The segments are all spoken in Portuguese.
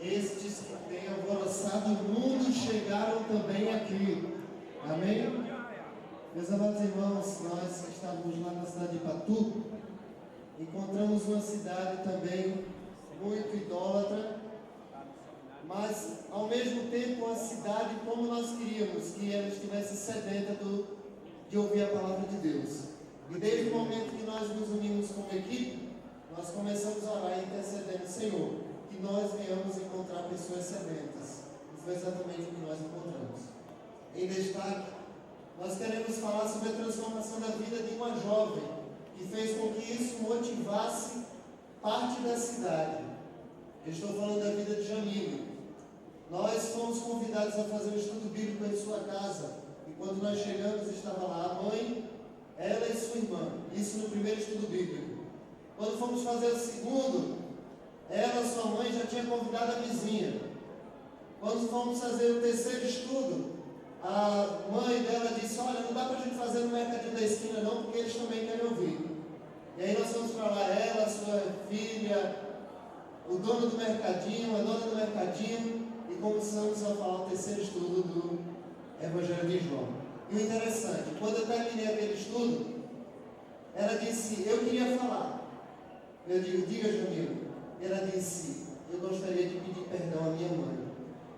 estes que têm alvoroçado o mundo chegaram também aqui. Amém? Meus amados irmãos, nós que estávamos lá na cidade de Patu, encontramos uma cidade também muito idólatra, mas ao mesmo tempo uma cidade como nós queríamos, que ela estivesse sedenta de ouvir a palavra de Deus. E desde o momento que nós nos unimos como equipe, nós começamos a orar e intercedendo, Senhor, que nós venhamos encontrar pessoas sedentas. E foi exatamente o que nós encontramos. Em destaque, nós queremos falar sobre a transformação da vida de uma jovem, que fez com que isso motivasse parte da cidade. Eu estou falando da vida de Jamile. Nós fomos convidados a fazer um estudo bíblico em sua casa. E quando nós chegamos, estava lá a mãe, ela e sua irmã. Isso no primeiro estudo bíblico. Quando fomos fazer o segundo, ela, sua mãe, já tinha convidado a vizinha. Quando fomos fazer o terceiro estudo, a mãe dela disse, olha, não dá para a gente fazer no mercadinho da esquina não, porque eles também querem ouvir. E aí nós fomos para lá, ela, sua filha, o dono do mercadinho, a dona do mercadinho, e começamos a falar o terceiro estudo do Evangelho de João. E o interessante, quando eu terminei aquele estudo, ela disse, eu queria falar. Eu digo, diga Jamil. Ela disse, eu gostaria de pedir perdão à minha mãe,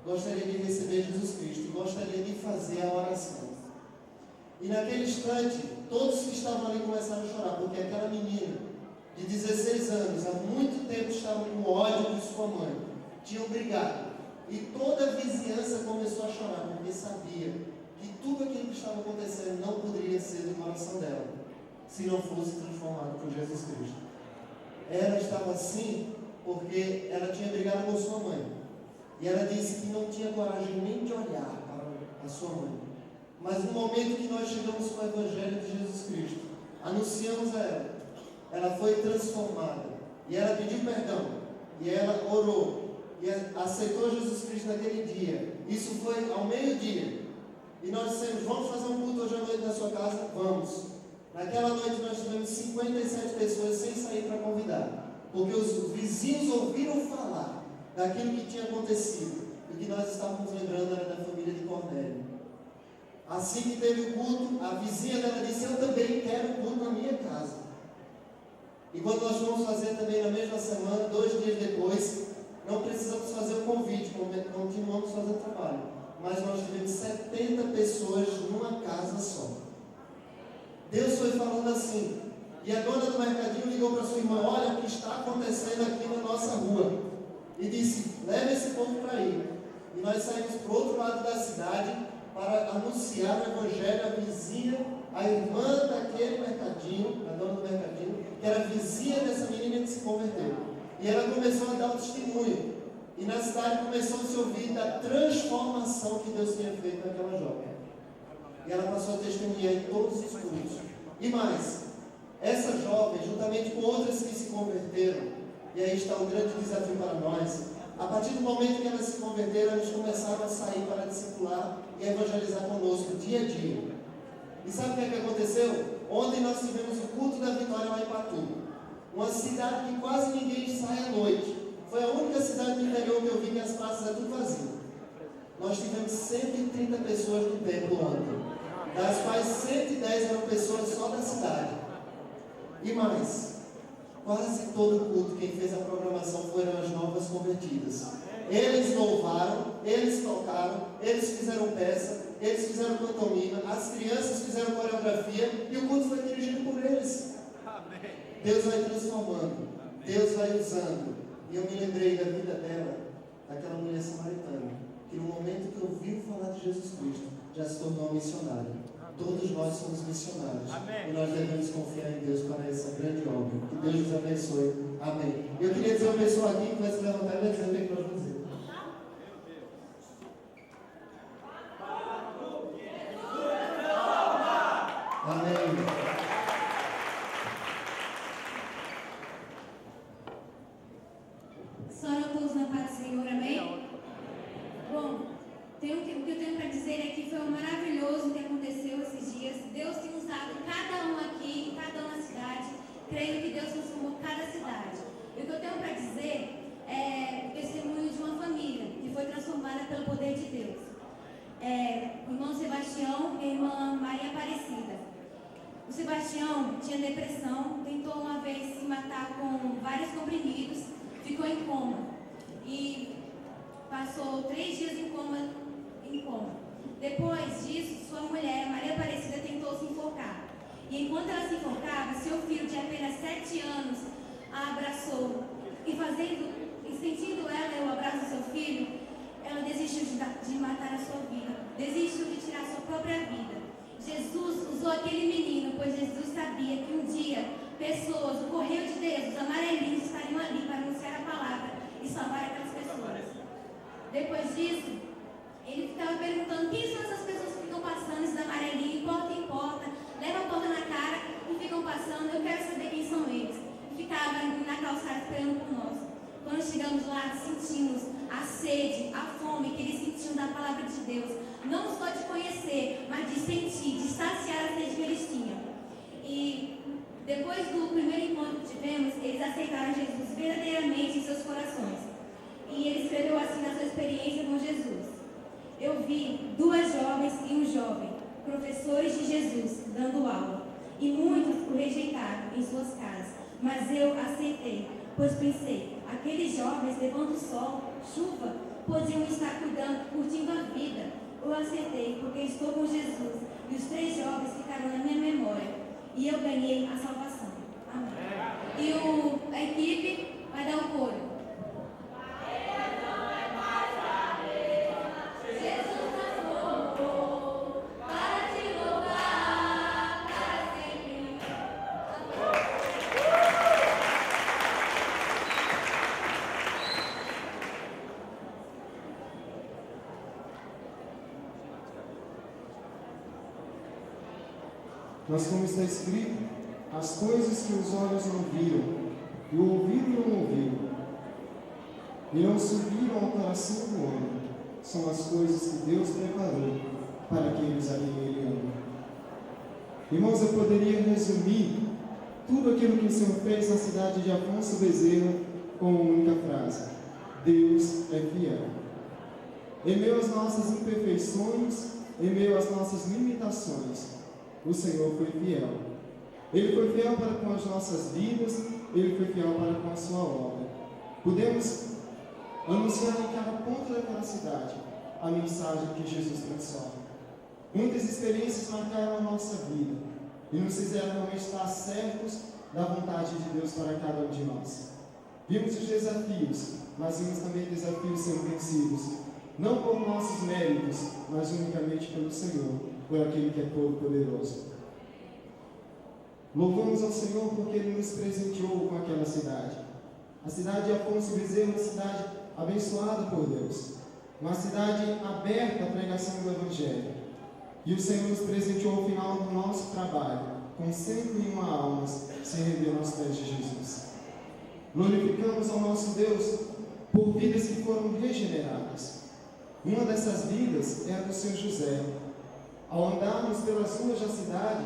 gostaria de receber Jesus Cristo, gostaria de fazer a oração. E naquele instante, todos que estavam ali começaram a chorar, porque aquela menina de 16 anos, há muito tempo estavam com ódio de sua mãe, tinham brigado. E toda a vizinhança começou a chorar, porque sabia que tudo aquilo que estava acontecendo não poderia ser do coração dela, se não fosse transformado por Jesus Cristo. Ela estava assim, porque ela tinha brigado com sua mãe. E ela disse que não tinha coragem nem de olhar para a sua mãe. Mas no momento que nós chegamos com o Evangelho de Jesus Cristo, anunciamos a ela, ela foi transformada. E ela pediu perdão. E ela orou. E aceitou Jesus Cristo naquele dia. Isso foi ao meio-dia. E nós dissemos, vamos fazer um culto hoje à noite na sua casa? Vamos. Naquela noite nós tivemos 57 pessoas sem sair para convidar. Porque os vizinhos ouviram falar daquilo que tinha acontecido. E o que nós estávamos lembrando era da família de Cornélio. Assim que teve o culto, a vizinha dela disse, eu também quero o culto na minha casa. E quando nós fomos fazer também na mesma semana, 2 dias depois, não precisamos fazer o convite, continuamos fazendo trabalho. Mas nós tivemos 70 pessoas numa casa só. Deus foi falando assim. E a dona do mercadinho ligou para sua irmã, olha o que está acontecendo aqui na nossa rua. E disse, leve esse povo para aí. E nós saímos para o outro lado da cidade para anunciar o Evangelho à vizinha, a irmã daquele mercadinho, a dona do mercadinho, que era vizinha dessa menina que se converteu. E ela começou a dar um testemunho. E na cidade começou a se ouvir da transformação que Deus tinha feito naquela jovem. E ela passou a testemunhar em todos os cultos. E mais, essa jovem, juntamente com outras que se converteram, e aí está o grande desafio para nós, a partir do momento que elas se converteram, elas começaram a sair para discipular e evangelizar conosco dia a dia. E sabe o que aconteceu? Ontem nós tivemos o culto da vitória lá em Patu, uma cidade que quase ninguém sai à noite. Foi a única cidade do interior que eu vi que as praças eram tudo vazias. Nós tivemos 130 pessoas no templo ontem, das quais 110 eram pessoas só da cidade. E mais, quase todo o culto, quem fez a programação foram as novas convertidas. Eles louvaram, eles tocaram, eles fizeram peça, eles fizeram pantomima, as crianças fizeram coreografia e o culto foi dirigido por eles. Deus vai transformando, Deus vai usando. E eu me lembrei da vida dela, daquela mulher samaritana, que no momento que ouviu falar de Jesus Cristo, já se tornou uma missionária. Todos nós somos missionários. Amém. E nós devemos confiar em Deus para essa grande obra. Que Deus nos abençoe. Amém. Eu queria dizer uma pessoa aqui que vai se levantar e vai dizer o que nós vamos dizer. Amém. Senhora, todos na paz do Senhor, amém? Bom, o que eu tenho para dizer é que foi maravilhoso o que aconteceu esses dias. Deus tem usado cada um aqui, cada um na cidade. Creio que Deus transformou cada cidade. E o que eu tenho para dizer é o testemunho de uma família. vários comprimidos, ficou em coma. E passou 3 dias em coma. Depois disso, sua mulher, Maria Aparecida, tentou se enforcar. E enquanto ela se enforcava, seu filho de apenas 7 anos a abraçou. E sentindo ela o abraço do seu filho, ela desistiu de matar a sua vida. Desistiu de tirar a sua própria vida. Jesus usou aquele menino, pois Jesus sabia que um dia pessoas do correio de Deus, os amarelinhos, estariam ali para anunciar a palavra e salvar aquelas pessoas. Depois disso, ele ficava perguntando: quem são essas pessoas que ficam passando esses amarelinhos, porta em porta, levam a porta na cara e ficam passando? Eu quero saber quem são eles. E ficava na calçada esperando por nós. Quando chegamos lá, sentimos a sede, a fome que eles sentiam da palavra de Deus. Não só de conhecer, mas de sentir, de saciar a sede que eles tinham. E depois do primeiro encontro que tivemos, eles aceitaram Jesus verdadeiramente em seus corações. E ele escreveu assim na sua experiência com Jesus: eu vi 2 jovens e um jovem, professores de Jesus, dando aula. E muitos o rejeitaram em suas casas. Mas eu aceitei, pois pensei: aqueles jovens, levando sol, chuva, podiam estar curtindo a vida. Eu aceitei, porque estou com Jesus. E os 3 jovens ficaram na minha memória. E eu ganhei a salvação. Amém. E a equipe vai dar o coro. Mas como está escrito, as coisas que os olhos não viram, e o ouvido não ouviu, e não subiram ao coração do homem, são as coisas que Deus preparou para aqueles a quem Ele ama. Irmãos, eu poderia resumir tudo aquilo que o Senhor fez na cidade de Afonso Bezerra com uma única frase: Deus é fiel. Em meio às nossas imperfeições, em meio às nossas limitações, o Senhor foi fiel. Ele foi fiel para com as nossas vidas, Ele foi fiel para com a sua obra. Podemos anunciar em cada ponto daquela cidade a mensagem que Jesus transforma. Muitas experiências marcaram a nossa vida e nos fizeram realmente estar certos da vontade de Deus para cada um de nós. Vimos os desafios, mas vimos também desafios sendo vencidos, não por nossos méritos, mas unicamente pelo Senhor, por aquele que é todo-poderoso. Louvamos ao Senhor porque Ele nos presenteou com aquela cidade. A cidade de Afonso Bezerra é uma cidade abençoada por Deus, uma cidade aberta à pregação do Evangelho. E o Senhor nos presenteou ao final do nosso trabalho, com 101 almas se renderam aos pés de Jesus. Glorificamos ao nosso Deus por vidas que foram regeneradas. Uma dessas vidas é a do Seu José. Ao andarmos pelas ruas da cidade,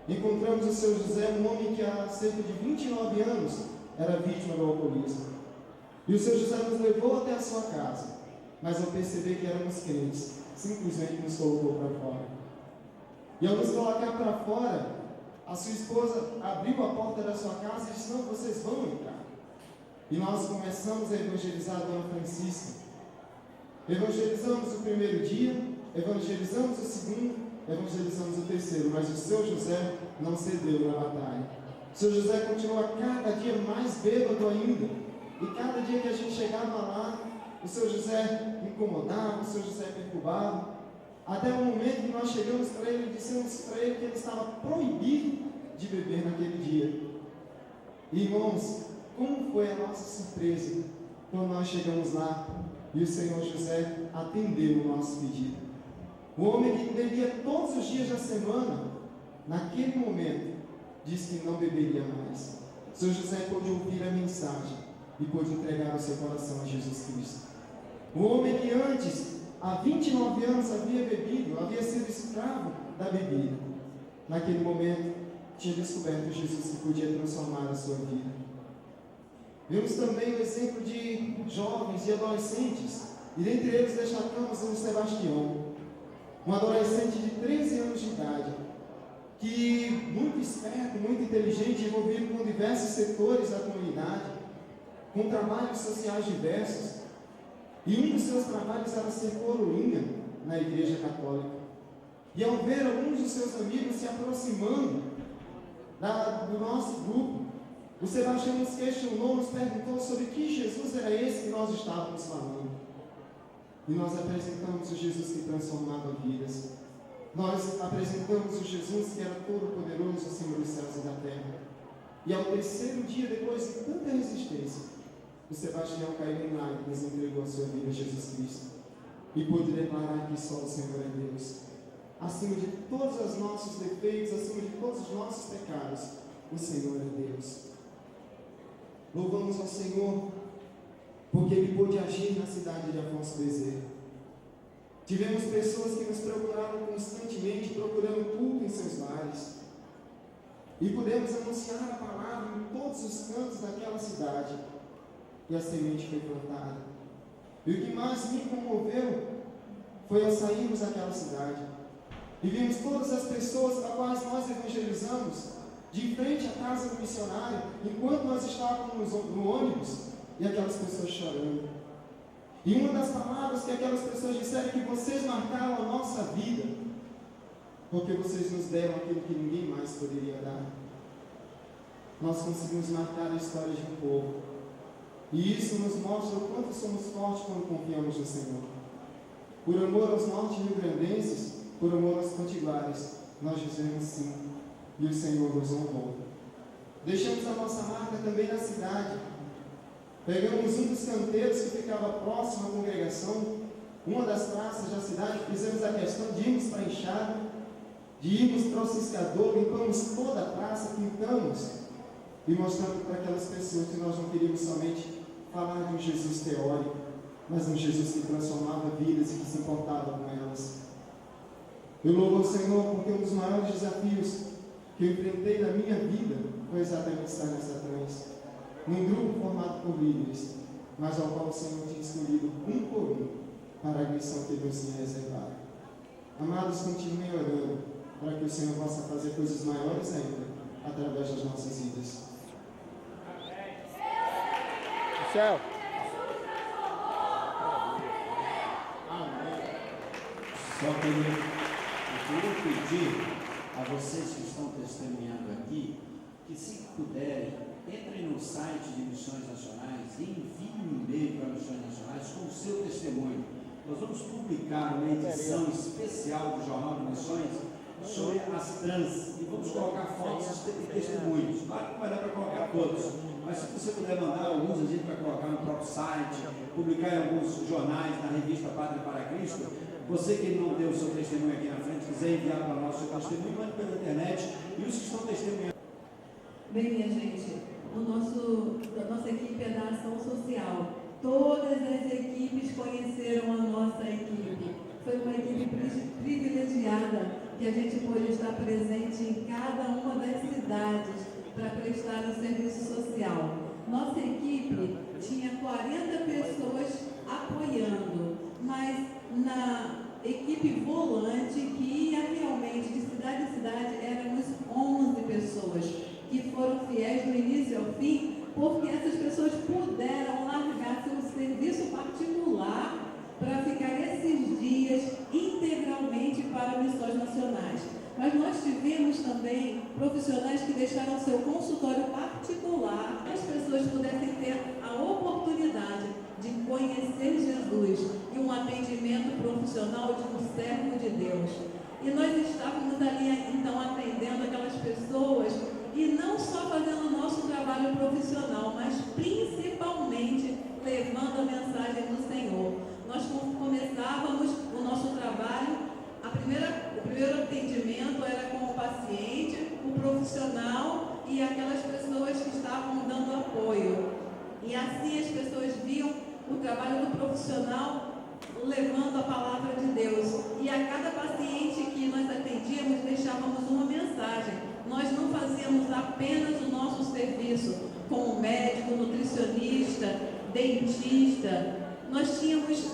encontramos o Seu José, um homem que há cerca de 29 anos era vítima do alcoolismo. E o Seu José nos levou até a sua casa, mas ao perceber que éramos crentes, simplesmente nos colocou para fora. E ao nos colocar para fora, a sua esposa abriu a porta da sua casa e disse: não, vocês vão entrar. E nós começamos a evangelizar a Dona Francisca. Evangelizamos o primeiro dia, evangelizamos o segundo, evangelizamos o terceiro, mas o Seu José não cedeu na batalha. O Seu José continua cada dia mais bêbado ainda. E cada dia que a gente chegava lá, o Seu José incomodava, o Seu José perturbava. Até o momento que nós chegamos para ele e dissemos para ele que ele estava proibido de beber naquele dia. E, irmãos, como foi a nossa surpresa quando nós chegamos lá e o Senhor José atendeu o nosso pedido. O homem que bebia todos os dias da semana, naquele momento, disse que não beberia mais. O Senhor José pôde ouvir a mensagem e pôde entregar o seu coração a Jesus Cristo. O homem que antes, há 29 anos, havia bebido, havia sido escravo da bebida, naquele momento tinha descoberto Jesus que podia transformar a sua vida. Vemos também o exemplo de jovens e adolescentes, e dentre eles destacamos o Sebastião, um adolescente de 13 anos de idade, que muito esperto, muito inteligente, envolvido com diversos setores da comunidade, com trabalhos sociais diversos, e um dos seus trabalhos era ser coroinha na Igreja Católica. E ao ver alguns dos seus amigos se aproximando do nosso grupo, o Sebastião nos questionou, nos perguntou sobre que Jesus era esse que nós estávamos falando. E nós apresentamos o Jesus que transformava vidas. Nós apresentamos o Jesus que era todo-poderoso, Senhor dos céus e da terra. E ao terceiro dia, depois de tanta resistência, o Sebastião caiu em lágrimas e entregou a sua vida a Jesus Cristo. E pôde declarar que só o Senhor é Deus. Acima de todos os nossos defeitos, acima de todos os nossos pecados, o Senhor é Deus. Louvamos ao Senhor, porque Ele pôde agir na cidade de Afonso Bezerra. Tivemos pessoas que nos procuraram constantemente, procurando culto em seus lares. E pudemos anunciar a palavra em todos os cantos daquela cidade. E a semente foi plantada. E o que mais me comoveu foi ao sairmos daquela cidade e vimos todas as pessoas para quais nós evangelizamos de frente à casa do missionário, enquanto nós estávamos no ônibus, e aquelas pessoas chorando. E uma das palavras que aquelas pessoas disseram é que vocês marcaram a nossa vida, porque vocês nos deram aquilo que ninguém mais poderia dar. Nós conseguimos marcar a história de um povo. E isso nos mostra o quanto somos fortes quando confiamos no Senhor. Por amor aos norte-riograndenses, por amor aos potiguares, nós dizemos sim, e o Senhor nos honrou. Deixamos a nossa marca também na cidade. Pegamos um dos canteiros que ficava próximo à congregação, uma das praças da cidade, fizemos a questão de irmos para a enxada, de irmos para o ciscador, limpamos toda a praça, pintamos, e mostrando para aquelas pessoas que nós não queríamos somente falar de um Jesus teórico, mas um Jesus que transformava vidas e que se importava com elas. Eu louvo ao Senhor porque um dos maiores desafios que eu enfrentei na minha vida foi exatamente estar nessa trans, num grupo formado por líderes, mas ao qual o Senhor tinha escolhido um por um para a missão que Deus tinha reservado. Amados, continuem orando para que o Senhor possa fazer coisas maiores ainda através das nossas vidas. Céu. Só queria pedir a vocês que estão testemunhando aqui, que se puderem, entrem no site de Missões Nacionais e enviem um e-mail para Missões Nacionais com o seu testemunho. Nós vamos publicar uma edição especial do Jornal de Missões sobre as trans e vamos colocar fotos e testemunhos. Claro que não vai dar para colocar todos, mas se você puder mandar alguns, a gente vai colocar no próprio site, publicar em alguns jornais, na revista Pátria para Cristo. Você que não deu o seu testemunho aqui na frente, quiser enviar para nós o seu testemunho, mande pela internet. E os que estão testemunhando. Bem, minha gente, a nossa equipe é da Ação Social. Todas as equipes conheceram a nossa equipe. Foi uma equipe privilegiada que a gente pôde estar presente em cada uma das cidades para prestar o serviço social. Nossa equipe tinha 40 pessoas apoiando, mas na equipe volante, que ia realmente de cidade em cidade, éramos 11 pessoas que foram fiéis do início ao fim, porque essas pessoas puderam largar seu serviço particular para ficar esses dias integralmente para missões nacionais. Mas nós tivemos também profissionais que deixaram seu consultório particular para que as pessoas pudessem ter a oportunidade de conhecer Jesus e um atendimento profissional de um servo de Deus. E nós estávamos ali, então, atendendo aquelas pessoas e não só fazendo o nosso trabalho profissional, mas principalmente levando a mensagem do Senhor. Nós começávamos o nosso trabalho, o primeiro atendimento era com o paciente, o profissional e aquelas pessoas que estavam dando apoio. E assim as pessoas viam o trabalho do profissional levando a palavra de Deus. E a cada paciente que nós atendíamos, deixávamos uma mensagem. Nós não fazíamos apenas o nosso serviço como médico, nutricionista, dentista. Nós tínhamos